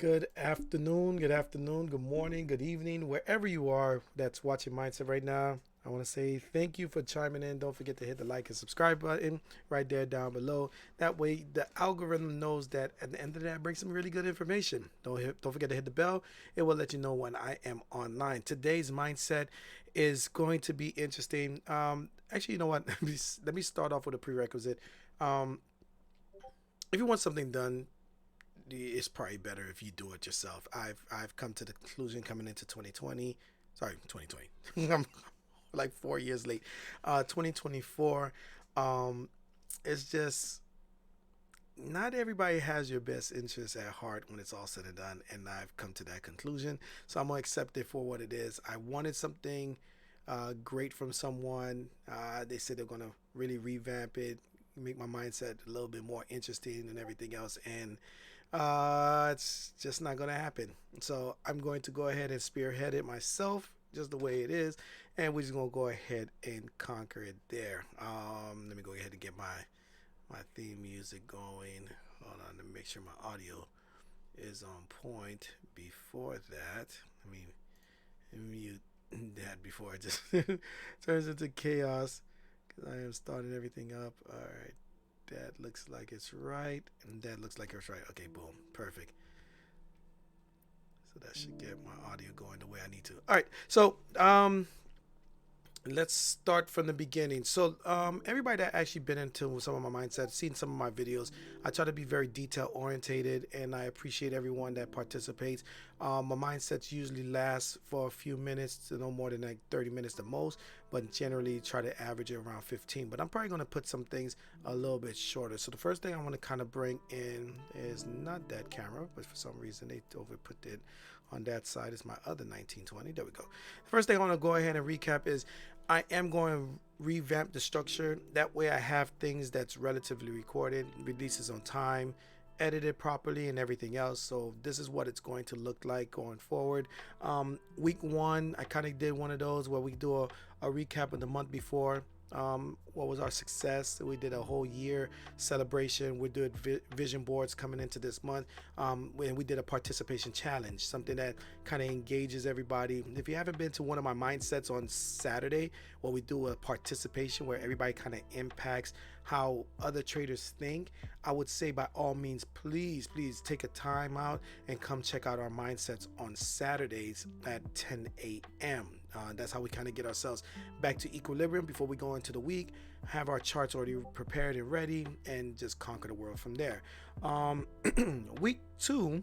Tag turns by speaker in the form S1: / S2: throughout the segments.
S1: Good afternoon, good morning, good evening, wherever you are that's watching Mindset right now. I want to say thank you for chiming in. Don't forget to hit the like and subscribe button right there down below. That way, the algorithm knows that at the end of that, I bring some really good information. Don't forget to hit the bell. It will let you know when I am online. Today's mindset is going to be interesting. Actually, you know what? Let me start off with a prerequisite. Um, if you want something done, it's probably better if you do it yourself. I've come to the conclusion coming into 2020, sorry, 2020. I'm like 4 years late. 2024. Um, it's just not everybody has your best interests at heart when it's all said and done, and I've come to that conclusion. So I'm gonna accept it for what it is. I wanted something great from someone. They said they're gonna really revamp it, make my mindset a little bit more interesting and everything else, and it's just not gonna happen. So I'm going to go ahead and spearhead it myself, just the way it is, and we're just gonna go ahead and conquer it there. Let me go ahead and get my theme music going. Hold on to make sure my audio is on point. Before that, let me mute that before it just turns into chaos because I am starting everything up. All right, that looks like it's right, and that looks like it's right. Okay, boom, perfect. So that should get my audio going the way I need to. All right, so let's start from the beginning. So, everybody that actually been into some of my mindset, seen some of my videos, I try to be very detail orientated, and I appreciate everyone that participates. My mindsets usually last for a few minutes to no more than like 30 minutes the most, but generally try to average it around 15. But I'm probably going to put some things a little bit shorter. So the first thing I want to kind of bring in is not that camera, but for some reason they over put it on that side. Is my other 1920. There we go. The first thing I want to go ahead and recap is I am going to revamp the structure. That way I have things that's relatively recorded, releases on time, edited properly, and everything else. So this is what it's going to look like going forward. Week one, I kind of did one of those where we do a recap of the month before. What was our success? We did a whole year celebration. We did vision boards coming into this month. And we did a participation challenge, something that kind of engages everybody. If you haven't been to one of my mindsets on Saturday, where we do a participation where everybody kind of impacts how other traders think, I would say by all means, please take a time out and come check out our mindsets on Saturdays at 10 a.m. That's how we kind of get ourselves back to equilibrium before we go into the week, have our charts already prepared and ready, and just conquer the world from there. Week two,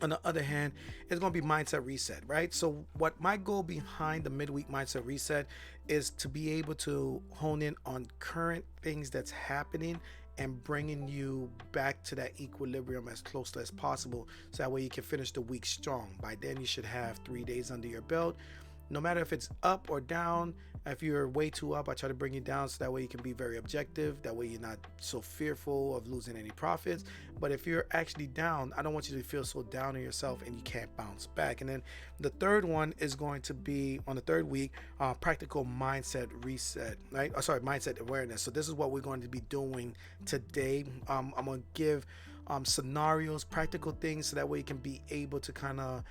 S1: on the other hand, is going to be mindset reset, right? So what my goal behind the midweek mindset reset is to be able to hone in on current things that's happening and bringing you back to that equilibrium as close as possible, so that way you can finish the week strong. By then you should have 3 days under your belt. No matter if it's up or down, if you're way too up, I try to bring you down so that way you can be very objective. That way you're not so fearful of losing any profits. But if you're actually down, I don't want you to feel so down on yourself and you can't bounce back. And then the third one is going to be on the third week, practical mindset reset, right? Oh, sorry, mindset awareness. So this is what we're going to be doing today. I'm going to give scenarios, practical things, so that way you can be able to kind of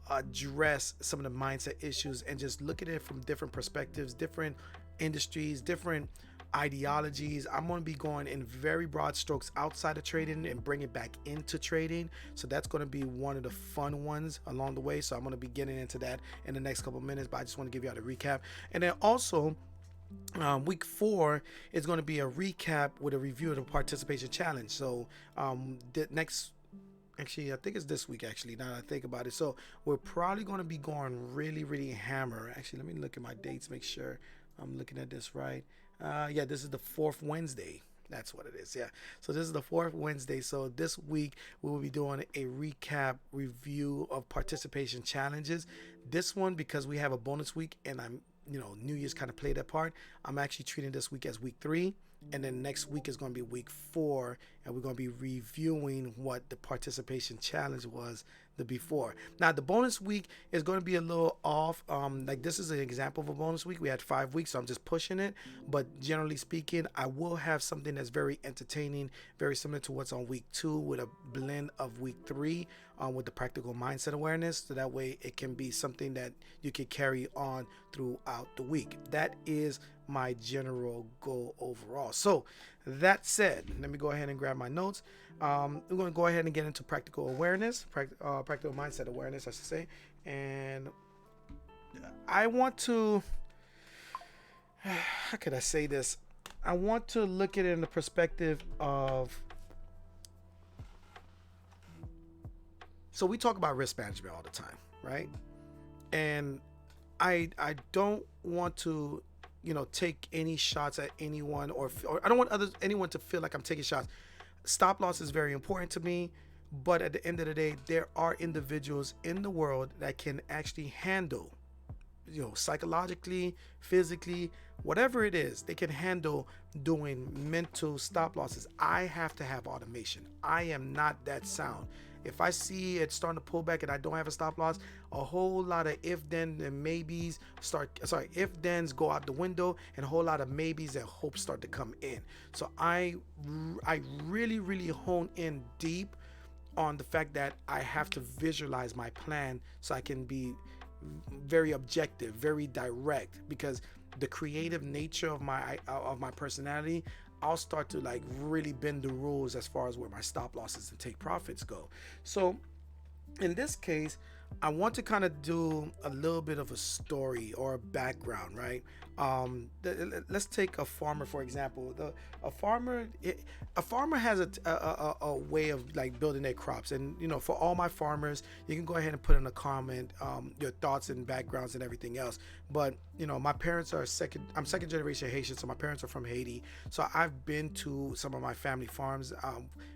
S1: address some of the mindset issues and just look at it from different perspectives, different industries, different ideologies. I'm going to be going in very broad strokes outside of trading and bring it back into trading. So that's going to be one of the fun ones along the way. So I'm going to be getting into that in the next couple of minutes, but I just want to give you all the recap. And then also, week four is going to be a recap with a review of the participation challenge. So the next, actually, I think it's this week, actually, now that I think about it. So we're probably going to be going really hammer. Actually, let me look at my dates, make sure I'm looking at this right. Yeah, this is the fourth Wednesday. That's what it is. Yeah. So this is the fourth Wednesday. So this week we will be doing a recap review of participation challenges. This one, because we have a bonus week and New Year's kind of played that part, I'm actually treating this week as week 3. And then next week is going to be week 4. And we're going to be reviewing what the participation challenge was the before. Now the bonus week is going to be a little off. Like this is an example of a bonus week. We had 5 weeks, so I'm just pushing it. But generally speaking, I will have something that's very entertaining, very similar to what's on week 2, with a blend of week 3, with the practical mindset awareness. So that way it can be something that you can carry on throughout the week. That is my general goal overall. So that said, let me go ahead and grab my notes. We're going to go ahead and get into practical awareness, practical mindset awareness, I should say. And I want to, how could I say this? I want to look at it in the perspective of, so we talk about risk management all the time, right? And I don't want to, take any shots at anyone, or I don't want anyone to feel like I'm taking shots. Stop loss is very important to me, but at the end of the day, there are individuals in the world that can actually handle, psychologically, physically, whatever it is, they can handle doing mental stop losses. I have to have automation. I am not that sound. If I see it starting to pull back and I don't have a stop loss, a whole lot of if then and maybes if thens go out the window, and a whole lot of maybes and hopes start to come in. So I really hone in deep on the fact that I have to visualize my plan so I can be very objective, very direct, because the creative nature of my personality, I'll start to like really bend the rules as far as where my stop losses and take profits go. So in this case, I want to kind of do a little bit of a story or a background, right? Let's take a farmer, for example. A farmer has a way of like building their crops, and for all my farmers, you can go ahead and put in a comment your thoughts and backgrounds and everything else. But my parents are I'm second generation Haitian, so my parents are from Haiti. So I've been to some of my family farms.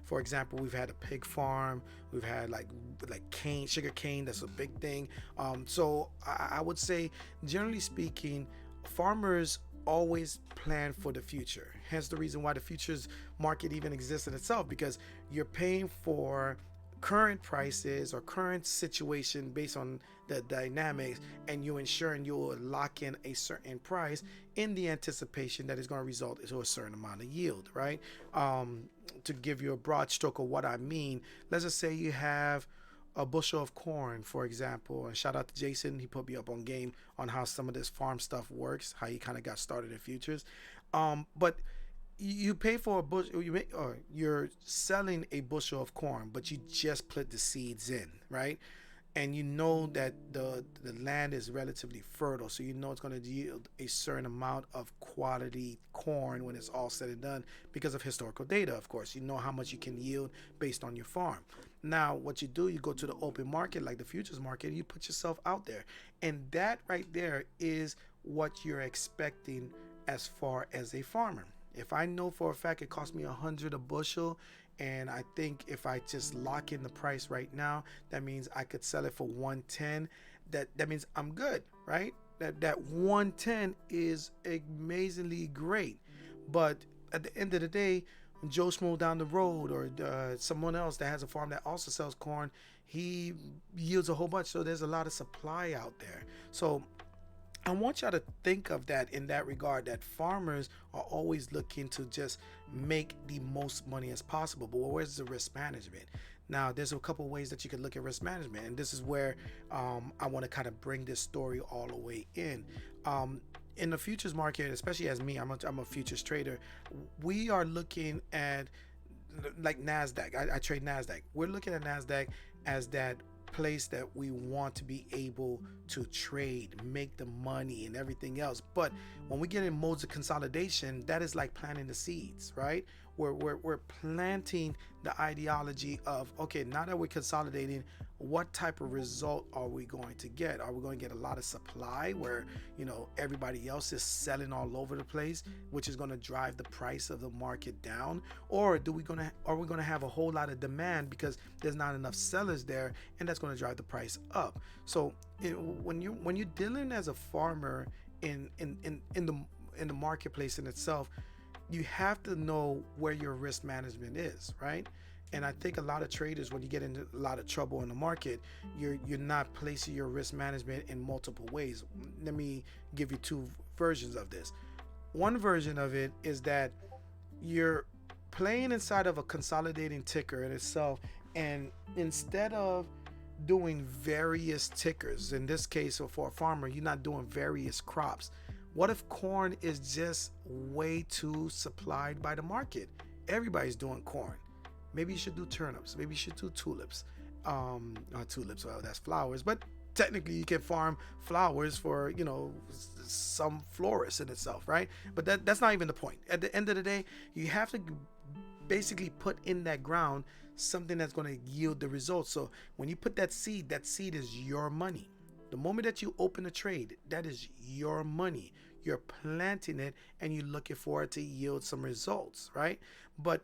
S1: For example, we've had a pig farm, we've had like sugar cane. That's a big thing. So I would say, generally speaking, farmers always plan for the future. Hence the reason why the futures market even exists in itself, because you're paying for current prices or current situation based on the dynamics, and you're ensuring you'll lock in a certain price in the anticipation that is going to result into a certain amount of yield, right? To give you a broad stroke of what I mean, let's just say you have a bushel of corn, for example, and shout out to Jason, he put me up on game on how some of this farm stuff works, how he kind of got started in futures. But you pay for a bushel, you're selling a bushel of corn, but you just put the seeds in, right? And that the land is relatively fertile, so it's going to yield a certain amount of quality corn when it's all said and done, because of historical data. Of course, how much you can yield based on your farm. Now what you do, you go to the open market like the futures market, and you put yourself out there, and that right there is what you're expecting as far as a farmer. If I know for a fact it costs me 100 a bushel, and I think if I just lock in the price right now, that means I could sell it for 110. That means I'm good, right? That 110 is amazingly great. But at the end of the day, Joe Schmo down the road, or someone else that has a farm that also sells corn, he yields a whole bunch. So there's a lot of supply out there. So I want y'all to think of that in that regard, that farmers are always looking to just make the most money as possible. But where's the risk management? Now, there's a couple ways that you can look at risk management, and this is where I want to kind of bring this story all the way in. In the futures market, especially as me, I'm a futures trader, we are looking at like NASDAQ. I trade NASDAQ. We're looking at NASDAQ as that place that we want to be able to trade, make the money and everything else. But when we get in modes of consolidation, that is like planting the seeds, right? We're planting the ideology of, okay, now that we're consolidating, what type of result are we going to get? Are we going to get a lot of supply where, everybody else is selling all over the place, which is going to drive the price of the market down? Or are we going to have a whole lot of demand because there's not enough sellers there, and that's going to drive the price up? So when you're dealing as a farmer in the marketplace in itself, you have to know where your risk management is, right? And I think a lot of traders, when you get into a lot of trouble in the market, you're not placing your risk management in multiple ways. Let me give you two versions of this. One version of it is that you're playing inside of a consolidating ticker in itself, and instead of doing various tickers, in this case, or for a farmer, you're not doing various crops. What if corn is just way too supplied by the market? Everybody's doing corn. Maybe you should do turnips. Maybe you should do tulips. Not tulips, well, that's flowers, but technically you can farm flowers for, some florist in itself, right? But that's not even the point. At the end of the day, you have to basically put in that ground something that's going to yield the results. So when you put that seed is your money. The moment that you open a trade, that is your money. You're planting it and you're looking for it to yield some results, right? But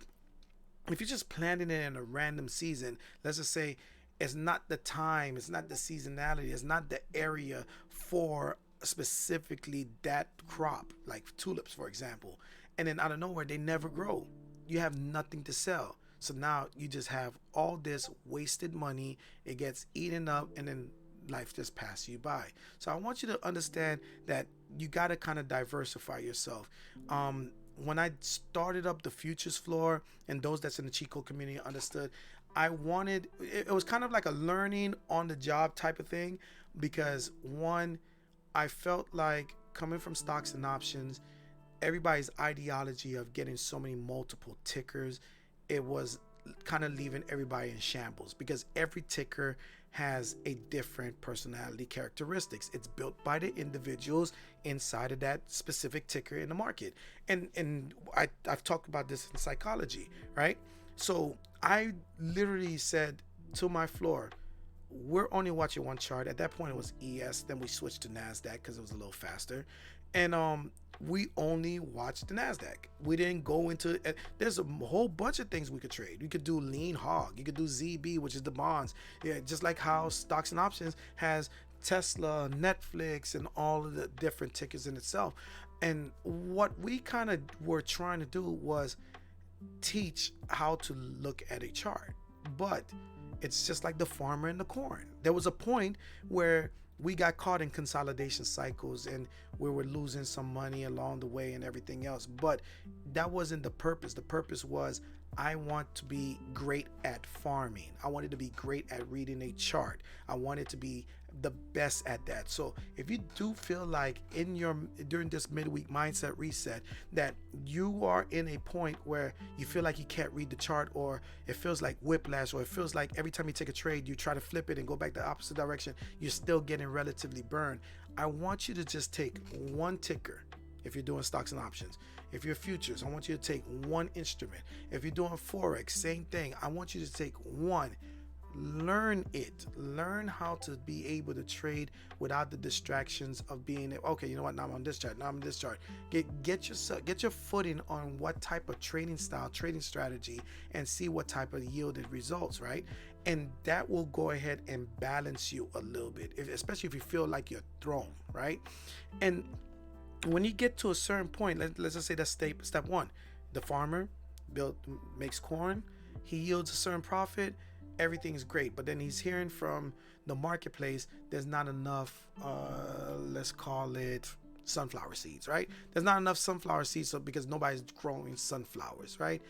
S1: if you're just planting it in a random season, let's just say it's not the time, it's not the seasonality, it's not the area for specifically that crop, like tulips, for example. And then out of nowhere, they never grow. You have nothing to sell. So now you just have all this wasted money. It gets eaten up, and then life just passes you by. So I want you to understand that you got to kind of diversify yourself. When I started up the futures floor, and those that's in the cheat code community understood, I wanted, it was kind of like a learning on the job type of thing, because one, I felt like coming from stocks and options, everybody's ideology of getting so many multiple tickers, it was kind of leaving everybody in shambles, because every ticker has a different personality characteristics. It's built by the individuals inside of that specific ticker in the market. And I've talked about this in psychology, right? So I literally said to my floor, we're only watching one chart. At that point it was ES, then we switched to NASDAQ because it was a little faster. And we only watched the NASDAQ. We didn't go into it. There's a whole bunch of things we could trade. You could do lean hog. You could do ZB, which is the bonds. Yeah, just like how stocks and options has Tesla, Netflix, and all of the different tickers in itself. And what we kind of were trying to do was teach how to look at a chart. But it's just like the farmer and the corn. There was a point where we got caught in consolidation cycles and we were losing some money along the way and everything else. But that wasn't the purpose. The purpose was, I want to be great at farming. I wanted to be great at reading a chart. I wanted to be the best at that. So if you do feel like during this midweek mindset reset that you are in a point where you feel like you can't read the chart, or it feels like whiplash, or it feels like every time you take a trade you try to flip it and go back the opposite direction, you're still getting relatively burned, I want you to just take one ticker. If you're doing stocks and options, if you're futures, I want you to take one instrument. If you're doing forex, same thing. I want you to take one. Learn it. Learn how to be able to trade without the distractions of being, okay, you know what, now I'm on this chart, now I'm on this chart. Get your footing on what type of trading style, trading strategy, and see what type of yielded results, right? And that will go ahead and balance you a little bit, especially if you feel like you're thrown, right? And when you get to a certain point, let's just say that's step one. The farmer makes corn, he yields a certain profit, everything's great. But then he's hearing from the marketplace there's not enough, let's call it sunflower seeds, right? There's not enough sunflower seeds, so because nobody's growing sunflowers, right?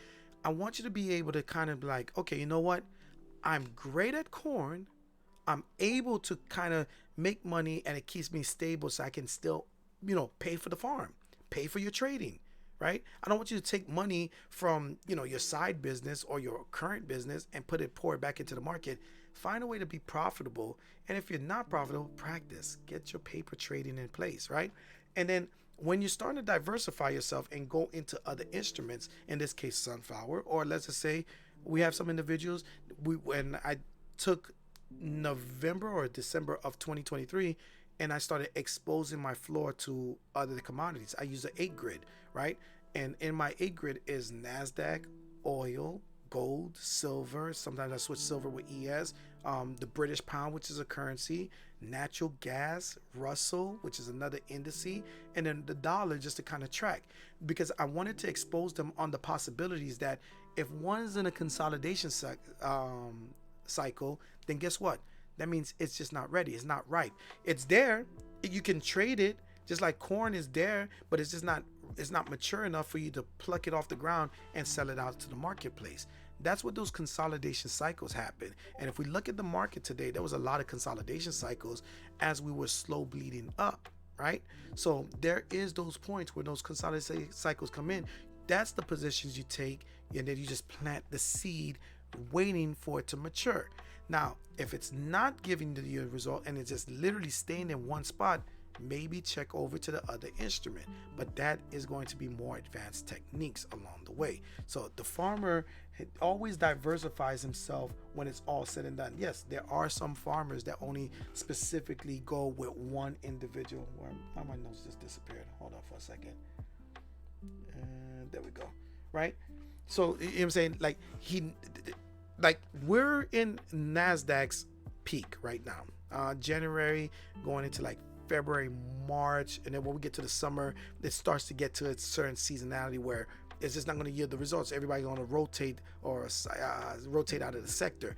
S1: I want you to be able to kind of like, okay, you know what? I'm great at corn. I'm able to kind of make money and it keeps me stable so I can still, pay for the farm, pay for your trading, right? I don't want you to take money from, your side business or your current business and pour it back into the market. Find a way to be profitable. And if you're not profitable, practice, get your paper trading in place, right? And then when you're starting to diversify yourself and go into other instruments, in this case, sunflower, or let's just say we have some individuals, when I took November or December of 2023, and I started exposing my floor to other commodities. I use an 8 grid, right? And in my 8 grid is NASDAQ, oil, gold, silver. Sometimes I switch silver with ES, the British pound, which is a currency, natural gas, Russell, which is another indice, and then the dollar, just to kind of track, because I wanted to expose them on the possibilities that If one is in a consolidation cycle, then guess what? That means it's just not ready. It's not ripe. It's there. You can trade it, just like corn is there, but it's just not. It's not mature enough for you to pluck it off the ground and sell it out to the marketplace. That's what those consolidation cycles happen. And if we look at the market today, there was a lot of consolidation cycles as we were slow bleeding up, right? So there is those points where those consolidation cycles come in. That's the positions you take, and then you just plant the seed waiting for it to mature. Now, if it's not giving you a result and it's just literally staying in one spot, maybe check over to the other instrument, but that is going to be more advanced techniques along the way. So the farmer always diversifies himself when it's all said and done. Yes, there are some farmers that only specifically go with one individual. My nose just disappeared. Hold on for a second. And there we go. Right? So you know what I'm saying? Like we're in NASDAQ's peak right now. January going into like February, March, and then when we get to the summer, it starts to get to a certain seasonality where it's just not going to yield the results. Everybody's going to rotate rotate out of the sector.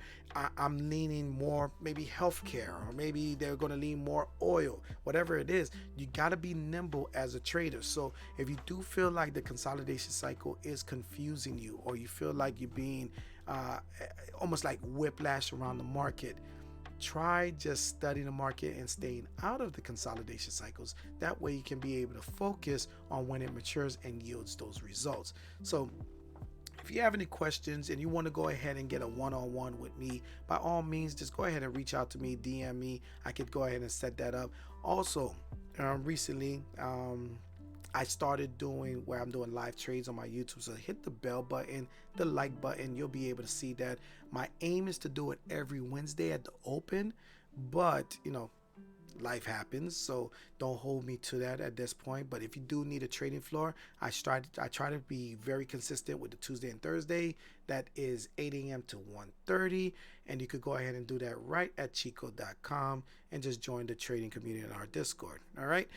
S1: I'm leaning more maybe healthcare, or maybe they're going to lean more oil. Whatever it is, you got to be nimble as a trader. So if you do feel like the consolidation cycle is confusing you, or you feel like you're being almost like whiplash around the market, try just studying the market and staying out of the consolidation cycles. That way you can be able to focus on when it matures and yields those results. So if you have any questions and you want to go ahead and get a one-on-one with me, by all means, just go ahead and reach out to me, DM me. I could go ahead and set that up. Also, recently, I started doing where I'm doing live trades on my YouTube. So hit the bell button, the like button. You'll be able to see that. My aim is to do it every Wednesday at the open, but life happens, so don't hold me to that at this point. But if you do need a trading floor, I try to be very consistent with the Tuesday and Thursday. That is 8 a.m. to 1:30, and you could go ahead and do that right at chico.com and just join the trading community in our Discord. All right.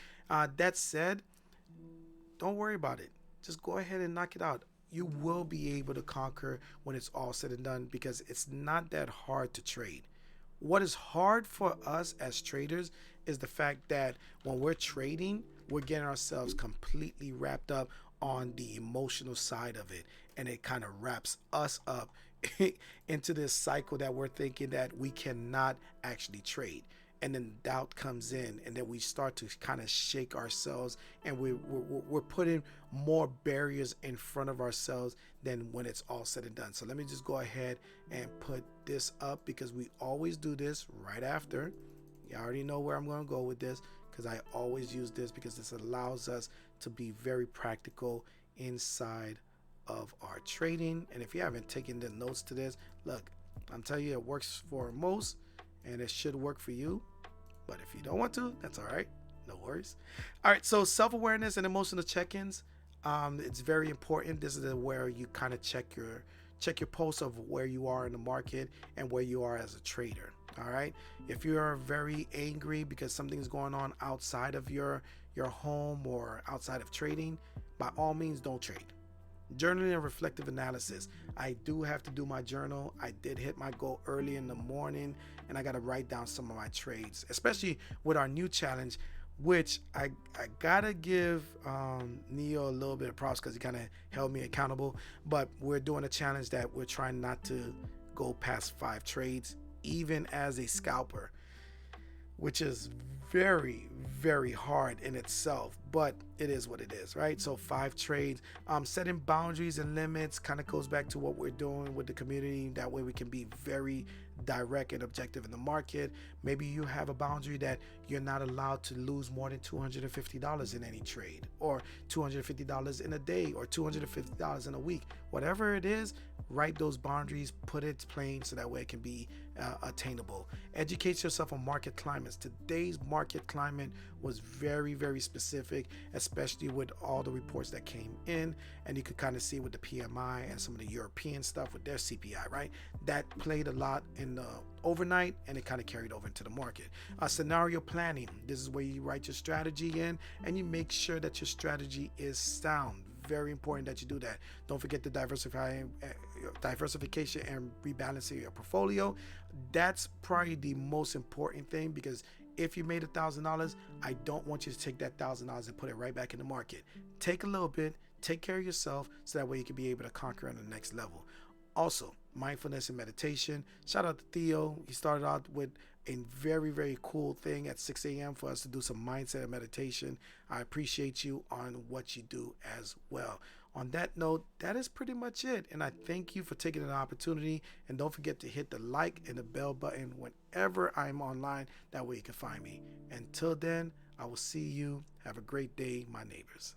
S1: That said, don't worry about it. Just go ahead and knock it out. You will be able to conquer when it's all said and done, because it's not that hard to trade. What is hard for us as traders is the fact that when we're trading, we're getting ourselves completely wrapped up on the emotional side of it. And it kind of wraps us up into this cycle that we're thinking that we cannot actually trade. And then doubt comes in, and then we start to kind of shake ourselves, and we're putting more barriers in front of ourselves than when it's all said and done. So let me just go ahead and put this up, because we always do this right after. You already know where I'm going to go with this, because I always use this, because this allows us to be very practical inside of our trading. And if you haven't taken the notes to this, look, I'm telling you, it works for most, and it should work for you. But if you don't want to, that's all right. No worries. All right. So self-awareness and emotional check-ins. It's very important. This is where you kind of check your pulse of where you are in the market and where you are as a trader. All right. If you are very angry because something's going on outside of your home or outside of trading, by all means, don't trade. Journaling and reflective analysis. I do have to do my journal. I did hit my goal early in the morning, and I got to write down some of my trades, especially with our new challenge, which I gotta give Neo a little bit of props, because he kind of held me accountable. But we're doing a challenge that we're trying not to go past 5 trades, even as a scalper, which is very, very hard in itself, but it is what it is, right? So 5 trades. Setting boundaries and limits kind of goes back to what we're doing with the community. That way we can be very direct and objective in the market. Maybe you have a boundary that you're not allowed to lose more than $250 in any trade, or $250 in a day, or $250 in a week. Whatever it is, write those boundaries, put it plain, so that way it can be attainable. Educate yourself on market climates. Today's market climate was very, very specific, especially with all the reports that came in, and you could kind of see with the PMI and some of the European stuff with their CPI, right? That played a lot in the overnight, and it kind of carried over into the market. Scenario planning. This is where you write your strategy in, and you make sure that your strategy is sound. Very important that you do that. Don't forget the diversifying diversification and rebalancing your portfolio. That's probably the most important thing, because if you made $1,000, I don't want you to take that $1,000 and put it right back in the market. Take a little bit, take care of yourself, so that way you can be able to conquer on the next level. Also, mindfulness and meditation. Shout out to Theo. He started out with a very, very cool thing at 6 a.m. for us to do some mindset and meditation. I appreciate you on what you do as well. On that note, that is pretty much it. And I thank you for taking an opportunity. And don't forget to hit the like and the bell button whenever I'm online. That way you can find me. Until then, I will see you. Have a great day, my neighbors.